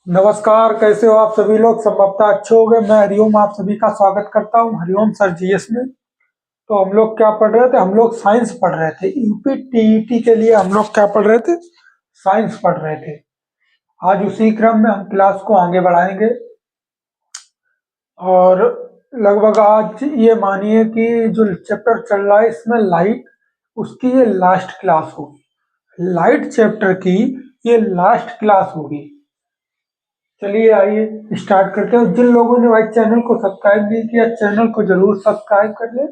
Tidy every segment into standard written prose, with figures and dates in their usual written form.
नमस्कार, कैसे हो आप सभी लोग। संभवतः अच्छे हो गए। मैं हरिओम आप सभी का स्वागत करता हूं हरिओम सर जीएस में। तो हम लोग क्या पढ़ रहे थे, हम लोग साइंस पढ़ रहे थे। यूपी टीईटी के लिए हम लोग क्या पढ़ रहे थे, साइंस पढ़ रहे थे। आज उसी क्रम में हम क्लास को आगे बढ़ाएंगे और लगभग आज ये मानिए कि जो चैप्टर चल रहा है इसमें लाइट, उसकी ये लास्ट क्लास होगी। लाइट चैप्टर की ये लास्ट क्लास होगी। चलिए आइए स्टार्ट करते हैं। जिन लोगों ने भाई चैनल को सब्सक्राइब नहीं किया, चैनल को जरूर सब्सक्राइब कर लें।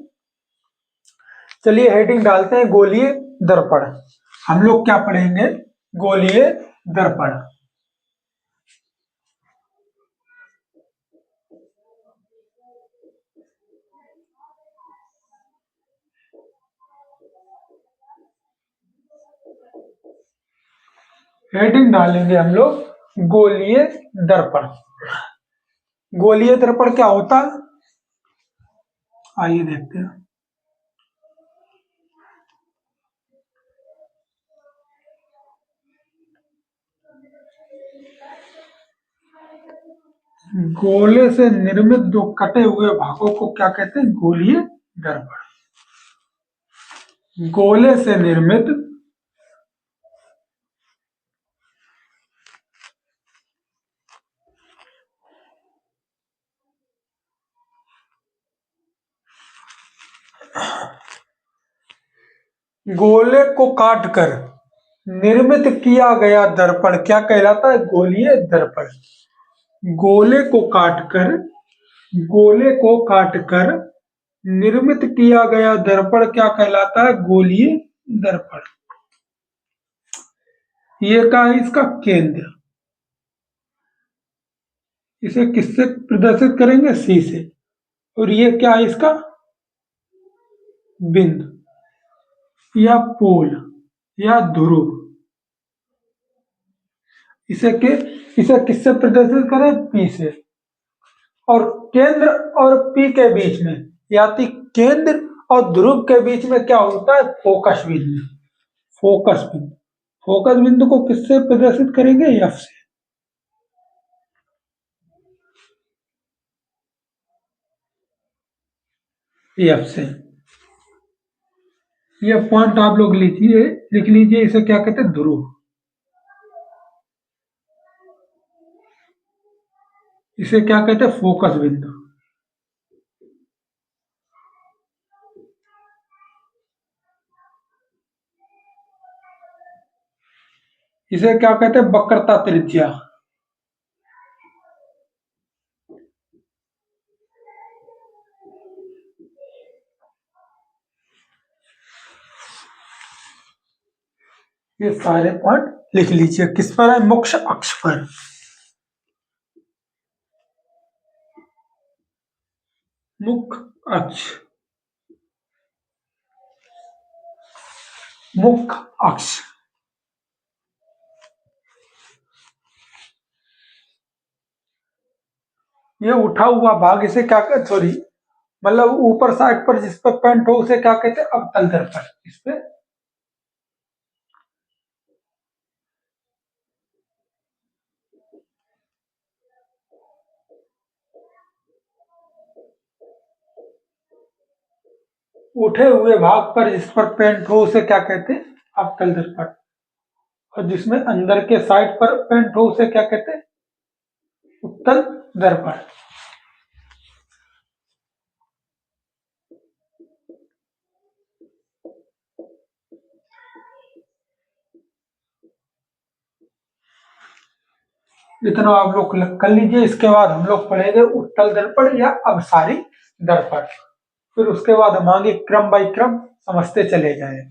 चलिए हेडिंग डालते हैं, गोलीय दर्पण। हम लोग क्या पढ़ेंगे, गोलीय दर्पण। हेडिंग डालेंगे हम लोग गोलीय दर्पण। गोलीय दर्पण क्या होता है, आइए देखते हैं। गोले से निर्मित दो कटे हुए भागों को क्या कहते हैं, गोलीय दर्पण। गोले से निर्मित गोले को काटकर निर्मित किया गया दर्पण क्या कहलाता है, गोलीय दर्पण। गोले को काटकर, गोले को काटकर निर्मित किया गया दर्पण क्या कहलाता है, गोलीय दर्पण। ये क्या है, इसका केंद्र। इसे किससे प्रदर्शित करेंगे, सी से। और ये क्या है, इसका बिंदु या पोल या ध्रुव। इसे किससे प्रदर्शित करें, पी से। और केंद्र और पी के बीच में, यानी केंद्र और ध्रुव के बीच में क्या होता है, फोकस बिंदु। फोकस बिंदु, फोकस बिंदु को किससे प्रदर्शित करेंगे, एफ से। एफ से। ये पॉइंट आप लोग लिखिए, लिख लीजिए। इसे क्या कहते हैं, ध्रुव। इसे क्या कहते हैं, फोकस बिंदु। इसे क्या कहते हैं, वक्रता त्रिज्या। ये सारे पॉइंट लिख लीजिए। किस पर है, मुख्य अक्ष पर। मुख्य अक्ष, मुख्य अक्ष। ये उठा हुआ भाग, इसे क्या कहते, सॉरी, मतलब ऊपर साइड पर जिस पर पेंट हो उसे क्या कहते हैं, अवतल दर्पण। इस पे उठे हुए भाग पर जिस पर पेंट हो उसे क्या कहते हैं, अवतल दर्पण। और जिसमें अंदर के साइड पर पेंट हो उसे क्या कहते हैं, उत्तल दर्पण। इतना आप लोग कर लीजिए। इसके बाद हम लोग पढ़ेंगे उत्तल दर्पण या अवसारी दर्पण। फिर उसके बाद हम आगे क्रम बाय क्रम समझते चले जाए।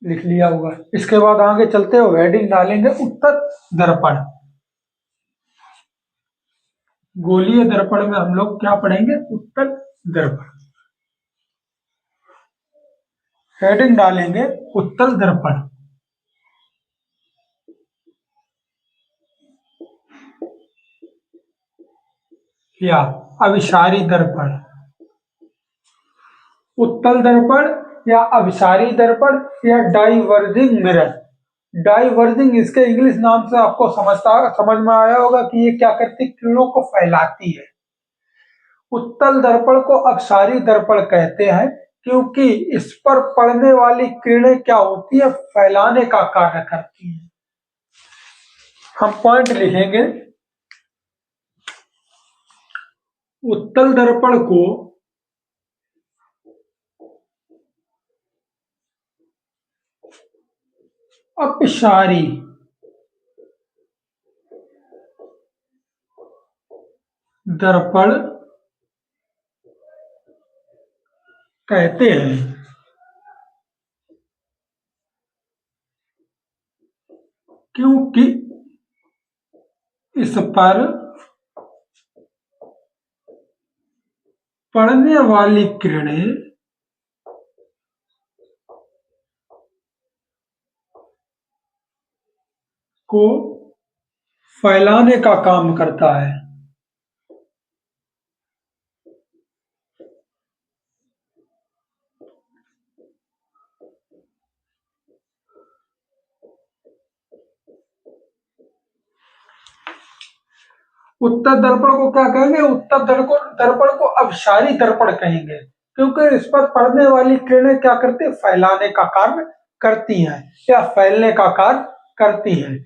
लिख लिया होगा। इसके बाद आगे चलते हो, हेडिंग डालेंगे उत्तल दर्पण। गोलीय दर्पण में हम लोग क्या पढ़ेंगे, उत्तल दर्पण। हेडिंग डालेंगे उत्तल दर्पण या अभिसारी दर्पण। उत्तल दर्पण या अभिसारी दर्पण या डाइवर्जिंग मिरर। डाइवर्जिंग इसके इंग्लिश नाम से आपको समझ में आया होगा कि ये क्या करती है, किरणों को फैलाती है। उत्तल दर्पण को अपसारी दर्पण कहते हैं क्योंकि इस पर पड़ने वाली किरणें क्या होती है, फैलाने का कार्य करती है। हम पॉइंट लिखेंगे, उत्तल दर्पण को अपसारी दर्पण कहते हैं क्योंकि इस पर पड़ने वाली किरणें को फैलाने का काम करता है। उत्तर दर्पण को क्या कहेंगे, उत्तर दर्पण को अपसारी दर्पण कहेंगे क्योंकि इस पर पड़ने वाली किरणें क्या करती है, फैलाने का कार्य करती हैं या फैलने का कार्य करती हैं।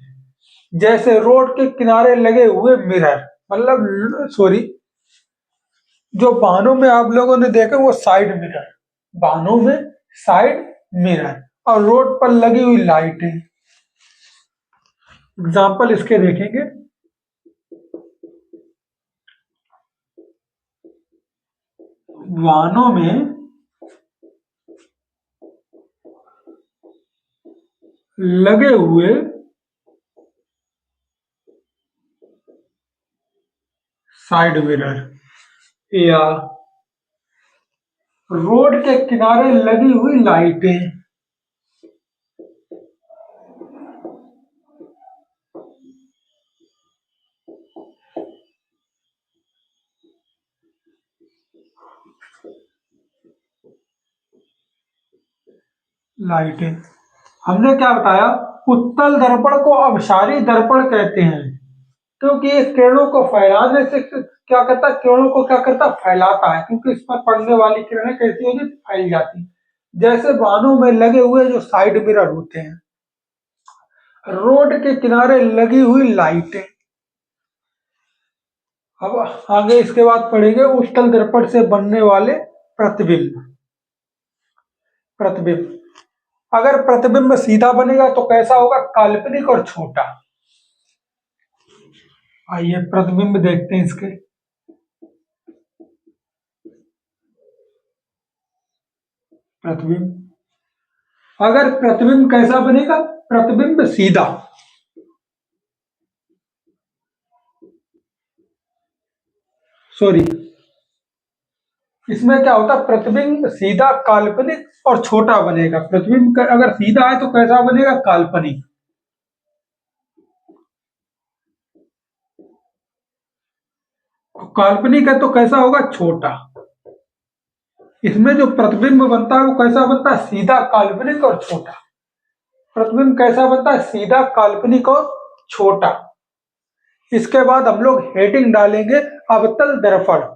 जैसे रोड के किनारे लगे हुए मिरर, मतलब सॉरी, जो वाहनों में आप लोगों ने देखा वो साइड मिरर, वाहनों में साइड मिरर और रोड पर लगी हुई लाइटें। एग्जाम्पल इसके देखेंगे, वाहनों में लगे हुए साइड मिरर या रोड के किनारे लगी हुई लाइटें। लाइटें हमने क्या बताया, उत्तल दर्पण को अपसारी दर्पण कहते हैं क्योंकि ये किरणों को फैलाने से क्या करता है, किरणों को क्या करता है, फैलाता है क्योंकि इस पर पड़ने वाली किरणें कैसी होती, फैल जाती। जैसे वाहनों में लगे हुए जो साइड मिरर होते हैं, रोड के किनारे लगी हुई लाइटें। अब आगे इसके बाद पढ़ेंगे उत्तल दर्पण से बनने वाले प्रतिबिंब। प्रतिबिंब, अगर प्रतिबिंब सीधा बनेगा तो कैसा होगा, काल्पनिक और छोटा। आइए प्रतिबिंब देखते हैं इसके। प्रतिबिंब, अगर प्रतिबिंब कैसा बनेगा, प्रतिबिंब सीधा, सॉरी, इसमें क्या होता है, प्रतिबिंब सीधा, काल्पनिक और छोटा बनेगा। प्रतिबिंब अगर सीधा है तो कैसा बनेगा, काल्पनिक। काल्पनिक है तो कैसा होगा, छोटा। इसमें जो प्रतिबिंब बनता है वो कैसा बनता है, सीधा, काल्पनिक और छोटा। प्रतिबिंब कैसा बनता है, सीधा, काल्पनिक और छोटा। इसके बाद हम लोग हेडिंग डालेंगे अवतल दर्पण।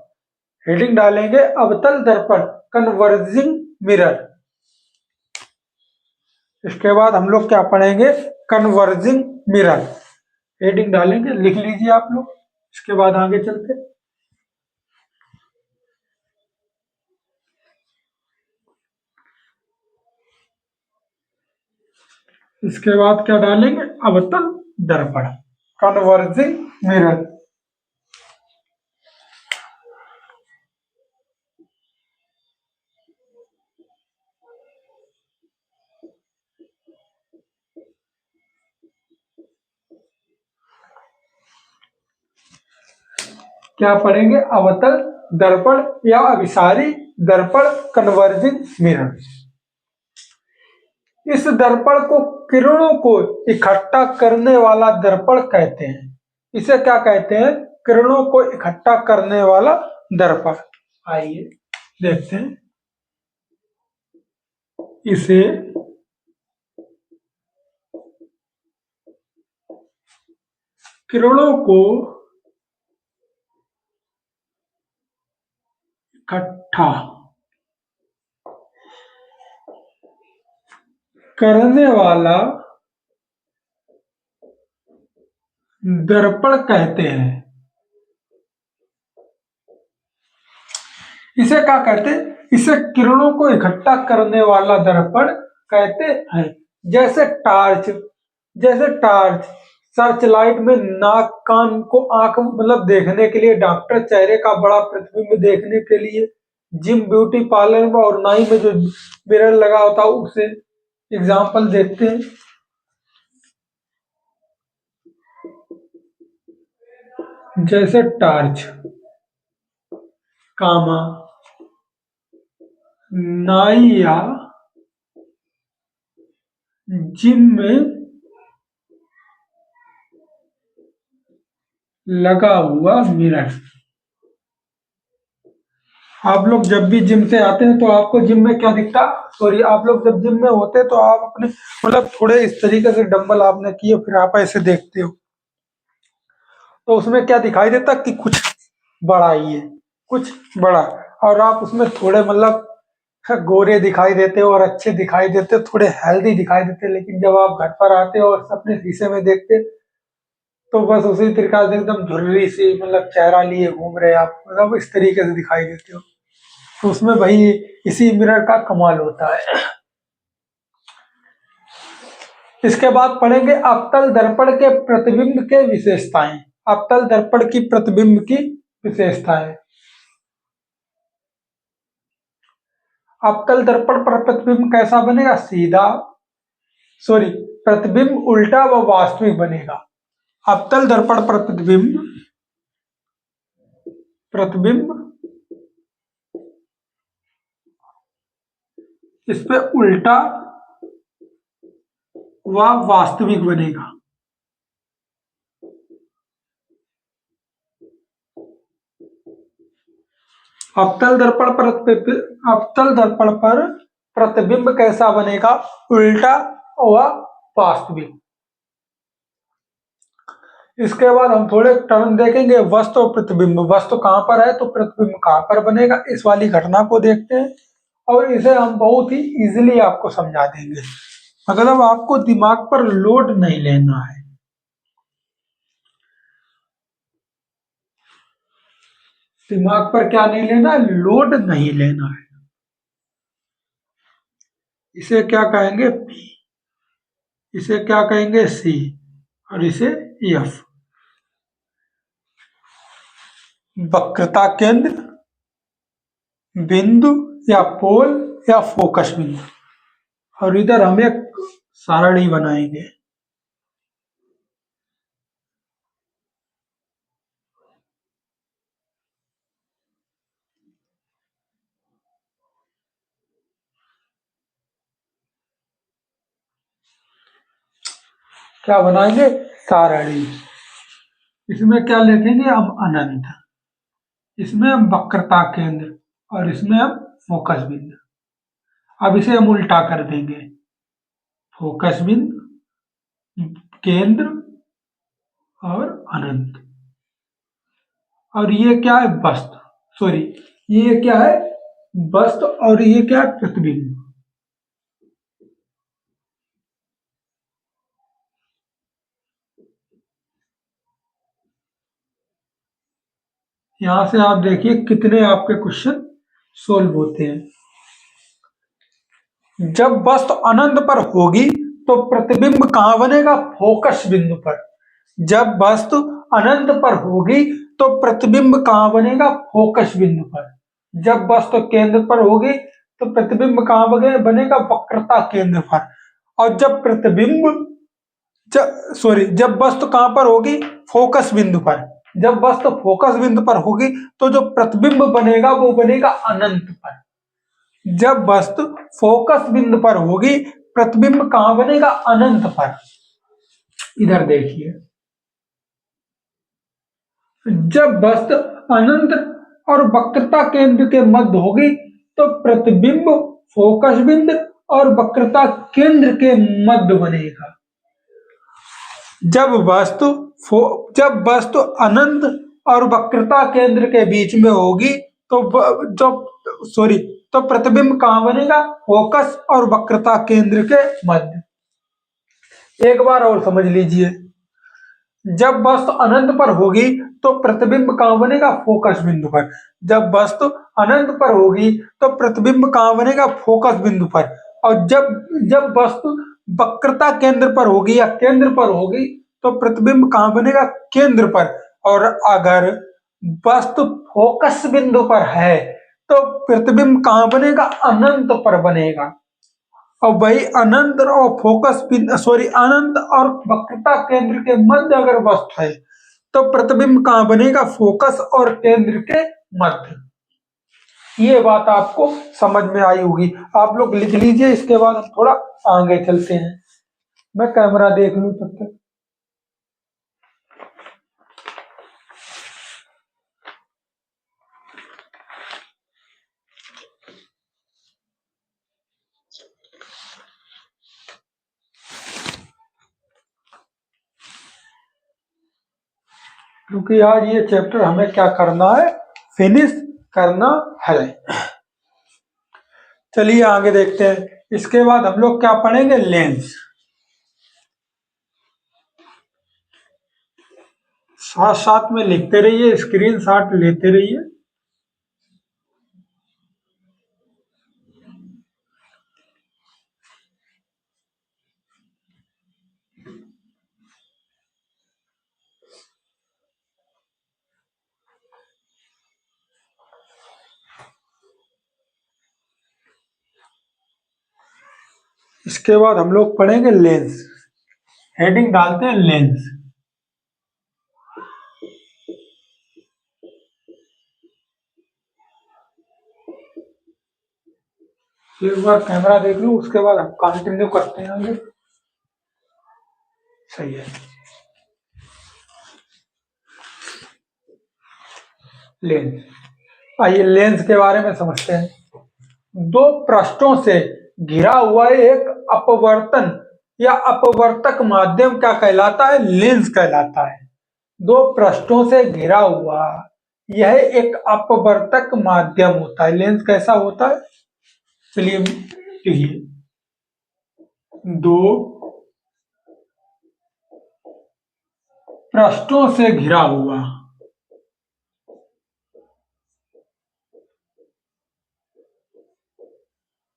हेडिंग डालेंगे अवतल दर्पण कन्वर्जिंग मिरर। इसके बाद हम लोग क्या पढ़ेंगे, कन्वर्जिंग मिरर। हेडिंग डालेंगे, लिख लीजिए आप लोग। इसके बाद आगे चलते, इसके बाद क्या डालेंगे, अवतल दर्पण कन्वर्जिंग मिरर। क्या पढ़ेंगे, अवतल दर्पण या अभिसारी दर्पण कन्वर्जिंग मिरर। इस दर्पण को किरणों को इकट्ठा करने वाला दर्पण कहते हैं। इसे क्या कहते हैं, किरणों को इकट्ठा करने वाला दर्पण। आइए देखते हैं। इसे किरणों को इकट्ठा करने वाला दर्पण कहते हैं। इसे क्या कहते हैं? इसे किरणों को इकट्ठा करने वाला दर्पण कहते हैं। जैसे टार्च सर्च लाइट में नाक कान को आंख मतलब देखने के लिए, डॉक्टर चेहरे का बड़ा प्रतिबिंब देखने के लिए, जिम ब्यूटी पार्लर में और नाई में जो मिरर लगा होता है उसे एग्जाम्पल देखते हैं। जैसे टार्च, कामा, नाई या जिम में लगा हुआ मिरर। आप लोग जब भी जिम से आते हैं तो आपको जिम में क्या दिखता? सॉरी, आप लोग जब जिम में होते हैं तो आप अपने मतलब थोड़े इस तरीके से डंबल आपने किए, फिर आप ऐसे देखते हो तो उसमें क्या दिखाई देता कि कुछ बड़ा ही है, कुछ बड़ा। और आप उसमें थोड़े मतलब गोरे दिखाई देते हो और अच्छे दिखाई देते हो, थोड़े हेल्दी दिखाई देते हो। लेकिन जब आप घर पर आते हो और अपने शीशे में देखते तो बस उसी तरीके से एकदम झुर्री सी मतलब चेहरा लिए घूम रहे आप, मतलब इस तरीके से दिखाई देते हो। तो उसमें भाई इसी मिरर का कमाल होता है। इसके बाद पढ़ेंगे अवतल दर्पण के प्रतिबिंब के विशेषताएं। अवतल दर्पण की प्रतिबिंब की विशेषताएं। अवतल दर्पण पर प्रतिबिंब कैसा बनेगा? सीधा, सॉरी, प्रतिबिंब उल्टा व वास्तविक बनेगा। अवतल दर्पण पर प्रतिबिंब इस पे उल्टा व वास्तविक बनेगा। अवतल दर्पण पर प्रतिबिंब कैसा बनेगा? उल्टा व वास्तविक। इसके बाद हम थोड़े टर्म देखेंगे, वस्तु और प्रतिबिंब। वस्तु कहां पर है तो प्रतिबिंब कहां पर बनेगा, इस वाली घटना को देखते हैं और इसे हम बहुत ही इजीली आपको समझा देंगे। मतलब आपको दिमाग पर लोड नहीं लेना है। दिमाग पर क्या नहीं लेना? लोड नहीं लेना है। इसे क्या कहेंगे? P, इसे क्या कहेंगे? C, और इसे F। वक्रता केंद्र, बिंदु या पोल या फोकस बिंदु। और इधर हम एक सारणी बनाएंगे। क्या बनाएंगे? सारणी। इसमें क्या लिखेंगे हम? अनंत। इसमें हम वक्रता केंद्र और इसमें हम फोकस बिंदु। अब इसे हम उल्टा कर देंगे। फोकस बिंदु, केंद्र और अनंत। और ये क्या है? वस्तु, सॉरी, ये क्या है? वस्तु। और ये क्या है? प्रतिबिंब। यहां से आप देखिए कितने आपके क्वेश्चन सोल्व होते हैं। जब वस्तु अनंत पर होगी तो प्रतिबिंब कहां बनेगा? फोकस बिंदु पर। जब वस्तु अनंत पर होगी तो प्रतिबिंब कहां बनेगा? फोकस बिंदु पर। जब वस्तु केंद्र पर होगी तो प्रतिबिंब कहां बनेगा? वक्रता केंद्र पर। और जब प्रतिबिंब जब वस्तु कहां पर होगी? फोकस बिंदु पर। जब वस्तु फोकस बिंदु पर होगी तो जो प्रतिबिंब बनेगा वो बनेगा अनंत पर। जब वस्तु फोकस बिंदु पर होगी प्रतिबिंब कहां बनेगा? अनंत पर। इधर देखिए, जब वस्तु अनंत और वक्रता केंद्र के मध्य होगी तो प्रतिबिंब फोकस बिंदु और वक्रता केंद्र के मध्य बनेगा। जब वस्तु जब वस्तु अनंत और वक्रता केंद्र के बीच में होगी तो तो प्रतिबिंब कहां बनेगा? फोकस और वक्रता केंद्र के मध्य। एक बार और समझ लीजिए, जब वस्तु अनंत पर होगी तो प्रतिबिंब कहां बनेगा? फोकस बिंदु पर। जब वस्तु अनंत पर होगी तो प्रतिबिंब कहां बनेगा? फोकस बिंदु पर। और जब जब वस्तु वक्रता केंद्र पर होगी या केंद्र पर होगी तो प्रतिबिंब कहां बनेगा? केंद्र पर। और अगर वस्तु फोकस बिंदु पर है तो प्रतिबिंब कहां बनेगा? अनंत पर बनेगा। और वही अनंत और अनंत और वक्रता केंद्र के मध्य अगर वस्तु है तो प्रतिबिंब कहां बनेगा? फोकस और केंद्र के मध्य। ये बात आपको समझ में आई होगी, आप लोग लिख लीजिए। इसके बाद हम थोड़ा आगे चलते हैं। मैं कैमरा देख लूं तब तक। क्योंकि आज ये चैप्टर हमें क्या करना है? फिनिश करना है। चलिए आगे देखते हैं। इसके बाद हम लोग क्या पढ़ेंगे? लेंस। साथ साथ में लिखते रहिए, स्क्रीन शॉट लेते रहिए। इसके बाद हम लोग पढ़ेंगे लेंस। हेडिंग डालते हैं लेंस। एक बार कैमरा देख लूं, उसके बाद हम कंटिन्यू करते हैं आगे। सही है। लेंस, आइए लेंस के बारे में समझते हैं। दो पृष्ठों से घिरा हुआ एक अपवर्तन या अपवर्तक माध्यम क्या कहलाता है? लेंस कहलाता है। दो पृष्ठों से घिरा हुआ यह एक अपवर्तक माध्यम होता है। लेंस कैसा होता है? चलिए लिखिए, दो पृष्ठों से घिरा हुआ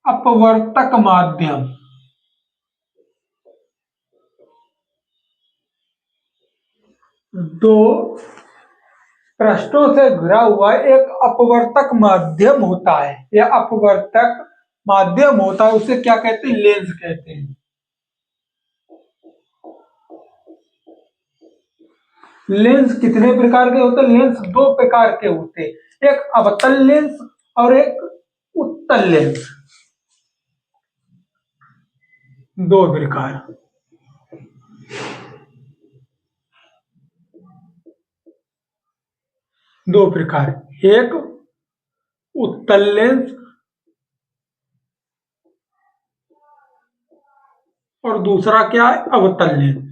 अपवर्तक माध्यम दो पृष्ठों से घिरा हुआ एक अपवर्तक माध्यम होता है। यह अपवर्तक माध्यम होता है, उसे क्या कहते हैं? लेंस कहते हैं। लेंस कितने प्रकार के होते हैं? लेंस दो प्रकार के होते हैं, एक अवतल लेंस और एक उत्तल लेंस। दो प्रकार, एक उत्तल लेंस और दूसरा क्या है? अवतल लेंस।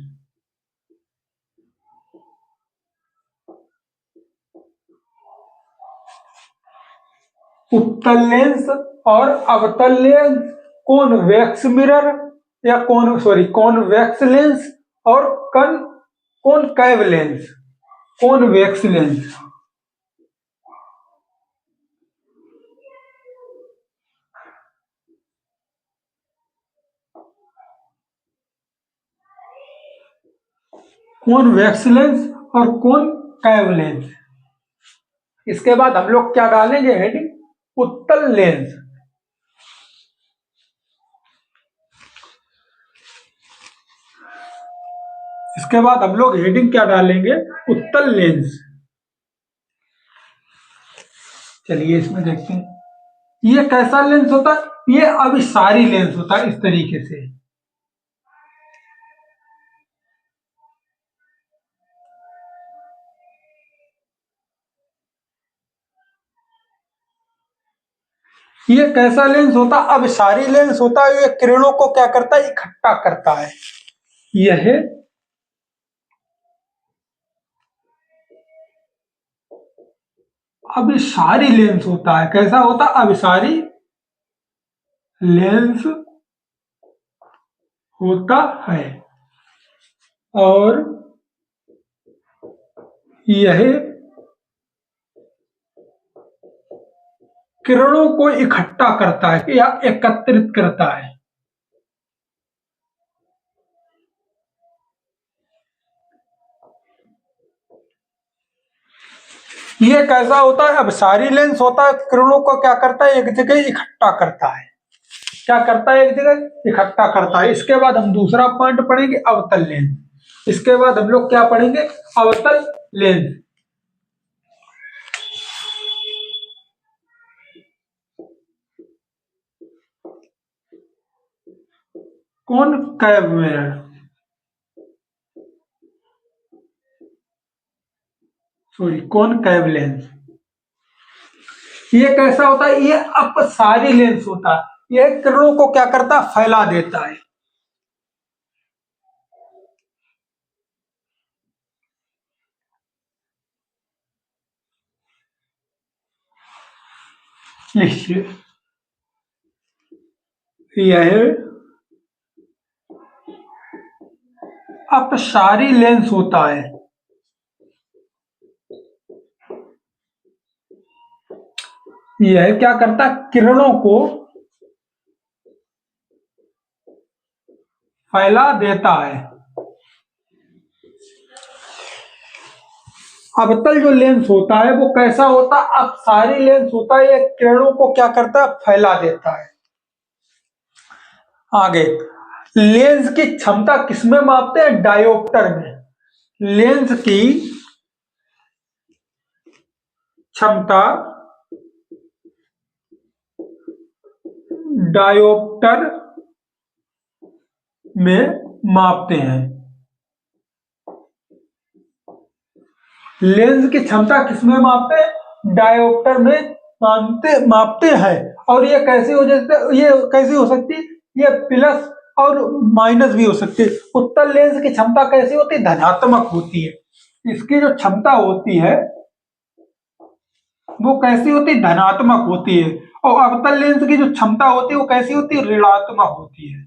उत्तल लेंस और अवतल लेंस कॉन्वेक्स मिरर या कॉन्वेक्स लेंस और concave lens. Convex lens, convex lens और कॉनकैव लेंस। इसके बाद हम लोग क्या डालेंगे? हेडिंग उत्तल लेंस। इसके बाद हम लोग हेडिंग क्या डालेंगे? उत्तल लेंस। चलिए इसमें देखते हैं, ये कैसा लेंस होता है? ये अभिसारी लेंस होता है, इस तरीके से। ये कैसा लेंस होता है? अभिसारी लेंस होता है। ये किरणों को क्या करता है? इकट्ठा करता है। यह अभिसारी लेंस होता है। कैसा होता है? अभिसारी लेंस होता है। और यह किरणों को इकट्ठा करता है या एकत्रित करता है। ये कैसा होता है? अभिसारी लेंस होता है। किरणों को क्या करता है? एक जगह इकट्ठा करता है। क्या करता है? एक जगह इकट्ठा करता है। इसके बाद हम दूसरा पॉइंट पढ़ेंगे, अवतल लेंस। इसके बाद हम लोग क्या पढ़ेंगे? अवतल lens. Concave mirror, sorry, concave lens. ये कैसा होता है? ये अपसारी लेंस होता है। यह किरणों को क्या करता है? फैला देता है। लिखिए, यह अपसारी लेंस होता है। यह क्या करता है? किरणों को फैला देता है। अवतल जो लेंस होता है वो कैसा होता है? अपसारी लेंस होता है। ये किरणों को क्या करता है? फैला देता है। आगे, लेंस की क्षमता किसमें मापते हैं? डायोप्टर में। लेंस की क्षमता डायोप्टर में मापते हैं। लेंस की क्षमता किसमें मापते हैं? डायोप्टर में मापते हैं। और ये कैसे हो जाते? ये कैसे हो सकती है? ये प्लस और माइनस भी हो सकती है। उत्तल लेंस की क्षमता कैसी होती है? धनात्मक होती है। इसकी जो क्षमता होती है वो कैसी होती है? धनात्मक होती है। और अवतल लेंस की जो क्षमता होती है वो कैसी होती है? ऋणात्मक होती है।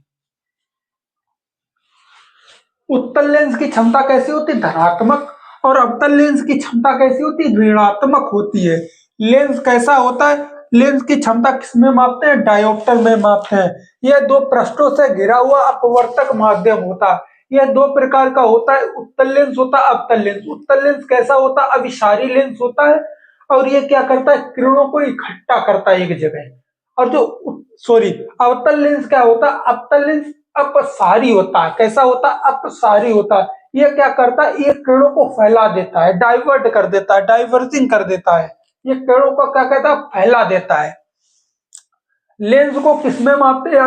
उत्तल लेंस की क्षमता कैसी होती है? धनात्मक। और अवतल लेंस की क्षमता कैसी होती है? ऋणात्मक होती है। लेंस कैसा होता है? लेंस की क्षमता किसमें मापते हैं? डायोप्टर में मापते हैं। यह दो पृष्ठों से घिरा हुआ अपवर्तक माध्यम होता है। यह दो प्रकार का होता है, उत्तल लेंस होता है, अवतल लेंस। उत्तल लेंस कैसा होता है? अभिसारी लेंस होता है। और ये क्या करता है? किरणों को इकट्ठा करता है एक जगह। और जो सॉरी, अवतल लेंस क्या होता है? अवतल लेंस अपसारी होता है। कैसा होता है? अपसारी होता है। ये क्या करता है? ये किरणों को फैला देता है, डाइवर्ट कर देता है, डाइवर्जिंग कर देता है। ये किरणों को क्या कहता है? फैला देता है। लेंस को किसमें मापते हैं?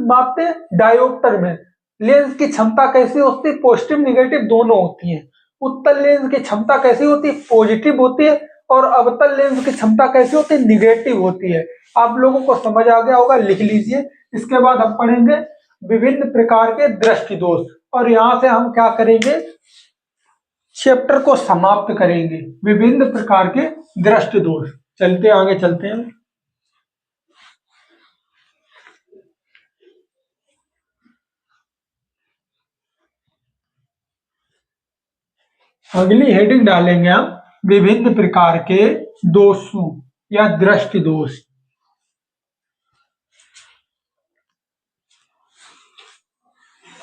मापते हैं डायोप्टर में। लेंस की क्षमता कैसी होती है? पॉजिटिव निगेटिव दोनों होती है। उत्तल लेंस की क्षमता कैसी होती है? पॉजिटिव होती है। और अवतल लेंस की क्षमता कैसी होती है? निगेटिव होती है। आप लोगों को समझ आ गया होगा, लिख लीजिए। इसके बाद हम पढ़ेंगे विभिन्न प्रकार के दृष्टि दोष। और यहां से हम क्या करेंगे? चैप्टर को समाप्त करेंगे। विभिन्न प्रकार के दृष्टि दोष। चलते आगे चलते हैं। अगली हेडिंग डालेंगे हम, विभिन्न प्रकार के दोषों या दृष्टि दोष।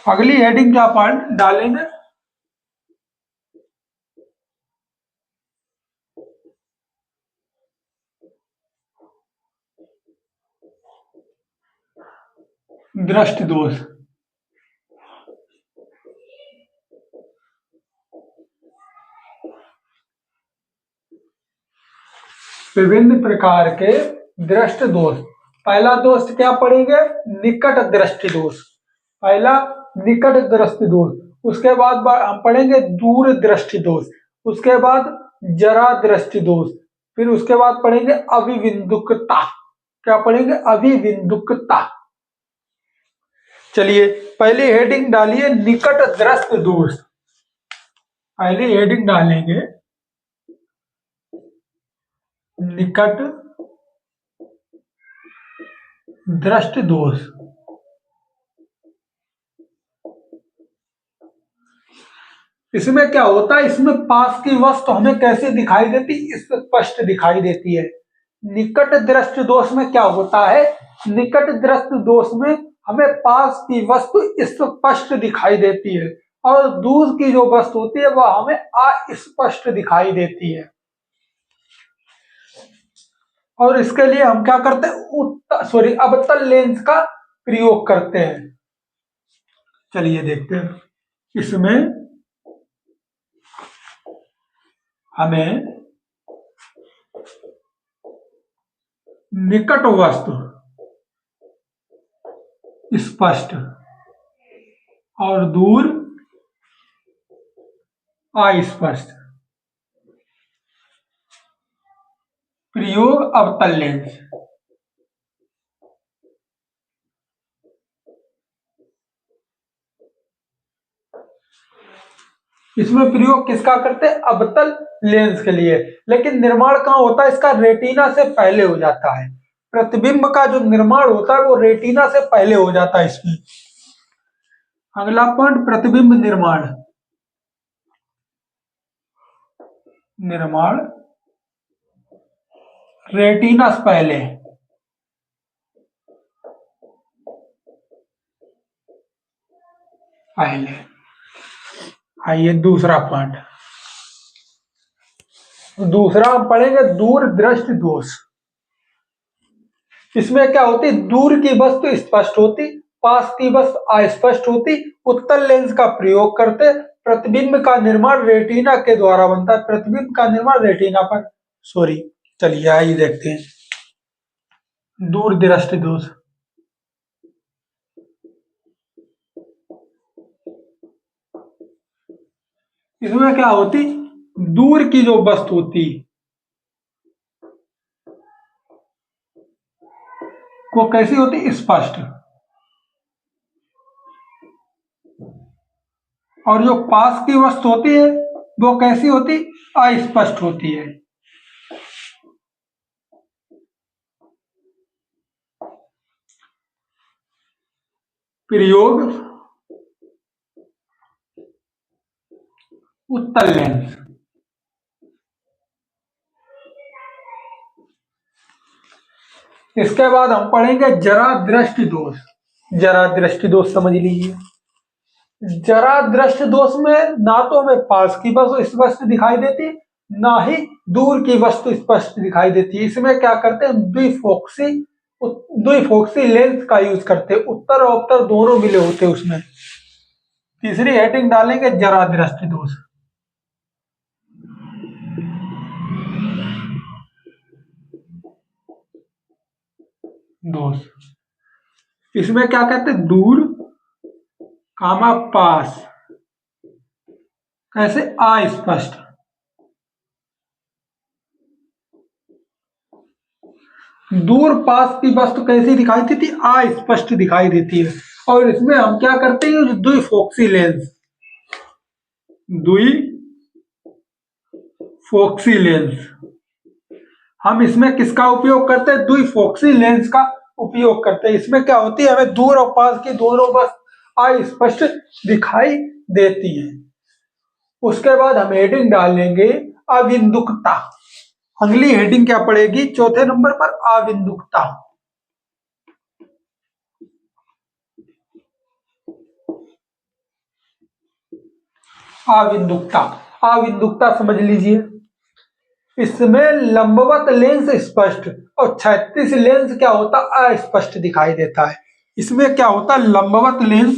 अगली हेडिंग क्या डालेंगे? दृष्टि दोष। विभिन्न प्रकार के दृष्टि दोष। पहला दोष क्या पढ़ेंगे? निकट दृष्टि दोष। पहला निकट दृष्टि दोष। उसके बाद हम पढ़ेंगे दूर दृष्टि दोष। उसके बाद जरा दृष्टि दोष। फिर उसके बाद पढ़ेंगे अविबिंदुकता। क्या पढ़ेंगे? अभिविन्दुकता। चलिए पहली हेडिंग डालिए निकट दृष्ट दोष। पहली हेडिंग डालेंगे निकट दृष्ट दोष। इसमें क्या होता है, इसमें पास की वस्तु हमें कैसे दिखाई देती? स्पष्ट दिखाई देती है। निकट दृष्ट दोष में क्या होता है? निकट दृष्ट दोष में हमें पास की वस्तु स्पष्ट दिखाई देती है और दूर की जो वस्तु होती है वह हमें अस्पष्ट दिखाई देती है। और इसके लिए हम क्या करते हैं? अवतल लेंस का प्रयोग करते हैं। चलिए देखते हैं। इसमें हमें निकट वस्तु स्पष्ट और दूर अस्पष्ट, प्रयोग अवतल लेंस। इसमें प्रयोग किसका करते हैं? अवतल लेंस के लिए। लेकिन निर्माण कहाँ होता है इसका? रेटिना से पहले हो जाता है। प्रतिबिंब का जो निर्माण होता है वो रेटिना से पहले हो जाता है इसमें। अगला पॉइंट, प्रतिबिंब निर्माण। निर्माण रेटिना से पहले। आइए दूसरा पॉइंट। दूसरा हम पढ़ेंगे दूर दृष्ट दोष। इसमें क्या होती? दूर की वस्तु स्पष्ट होती, पास की वस्तु अस्पष्ट होती। उत्तल लेंस का प्रयोग करते, प्रतिबिंब का निर्माण रेटिना के द्वारा बनता है। प्रतिबिंब का निर्माण रेटिना पर चलिए आइए देखते हैं दूर दृष्टि दोष। इसमें क्या होती? दूर की जो वस्तु होती वो कैसी होती? स्पष्ट। और जो पास की वस्तु होती है वो कैसी होती? अस्पष्ट होती है। प्रयोग उत्तल लेंस। इसके बाद हम पढ़ेंगे जरा दृष्टि दोष। जरा दृष्टि दोष समझ लीजिए। जरा दृष्टि दोष में ना तो हमें पास की वस्तु स्पष्ट दिखाई देती, ना ही दूर की वस्तु स्पष्ट दिखाई देती। इसमें क्या करते हैं? द्विफोक्सी लेंस का यूज करते हैं। उत्तर और उत्तर दोनों मिले होते हैं उसमें। तीसरी हेडिंग डालेंगे जरा दृष्टि दोष। इसमें क्या कहते हैं? दूर कामा पास कैसे? अस्पष्ट। दूर पास की वस्तु कैसी दिखाई देती? अस्पष्ट दिखाई देती है। और इसमें हम क्या करते हैं? द्विफोक्सी लेंस। द्विफोक्सी लेंस हम इसमें किसका उपयोग करते हैं? द्विफोक्सी लेंस का उपयोग करते हैं। इसमें क्या होती है? हमें दूर और पास की दोनों वस्तु अस्पष्ट दिखाई देती है। उसके बाद हम हेडिंग डालेंगे अविन्दुकता। अगली हेडिंग क्या पड़ेगी? चौथे नंबर पर अविन्दुकता। अविन्दुकता, अविन्दुकता समझ लीजिए। इसमें लंबवत लेंस स्पष्ट और क्षैतिज लेंस क्या होता? अस्पष्ट दिखाई देता है। इसमें क्या होता? लंबवत लेंस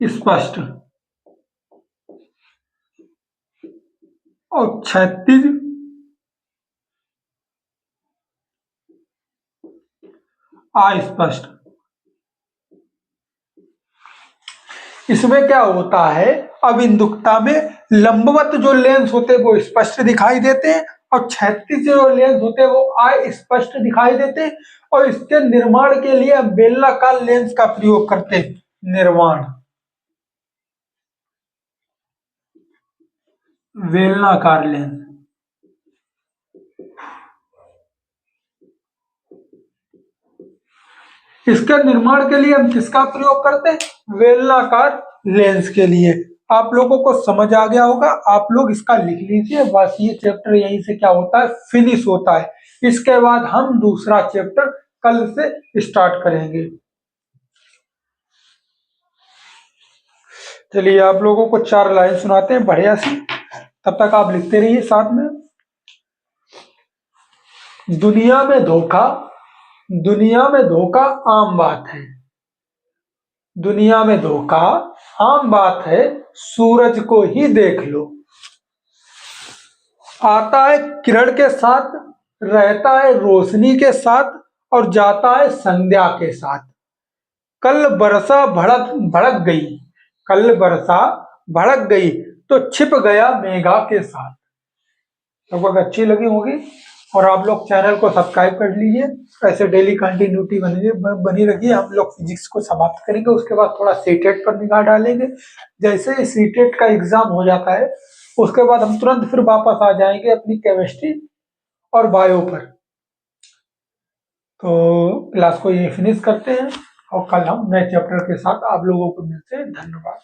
स्पष्ट और क्षैतिज अस्पष्ट। इसमें क्या होता है? अविन्दुकता में लंबवत जो लेंस होते हैं वो स्पष्ट दिखाई देते हैं और क्षैतिज जो लेंस होते हैं वो अस्पष्ट दिखाई देते हैं। और इसके निर्माण के लिए हम बेलनाकार लेंस का प्रयोग करते हैं। निर्माण बेलनाकार लेंस, इसके निर्माण के लिए हम किसका प्रयोग करते हैं? बेलनाकार लेंस के लिए। आप लोगों को समझ आ गया होगा, आप लोग इसका लिख लीजिए। बस ये चैप्टर यहीं से क्या होता है, फिनिश होता है। इसके बाद हम दूसरा चैप्टर कल से स्टार्ट करेंगे। चलिए आप लोगों को 4 लाइन सुनाते हैं बढ़िया सी, तब तक आप लिखते रहिए साथ में। दुनिया में धोखा, दुनिया में धोखा आम बात है। दुनिया में धोखा आम बात है, सूरज को ही देख लो। आता है किरण के साथ, रहता है रोशनी के साथ और जाता है संध्या के साथ। कल बरसा भड़क भड़क गई, कल बरसा भड़क गई तो छिप गया मेघा के साथ। लगभग अच्छी लगी होगी। और आप लोग चैनल को सब्सक्राइब कर लीजिए, ऐसे डेली कंटिन्यूटी बनी रखिए। हम लोग फिजिक्स को समाप्त करेंगे, उसके बाद थोड़ा सीटेट पर निगाह डालेंगे। जैसे ही सीटेट का एग्जाम हो जाता है उसके बाद हम तुरंत फिर वापस आ जाएंगे अपनी केमिस्ट्री और बायो पर। तो क्लास को ये फिनिश करते हैं और कल हम नए चैप्टर के साथ आप लोगों को मिलते हैं। धन्यवाद।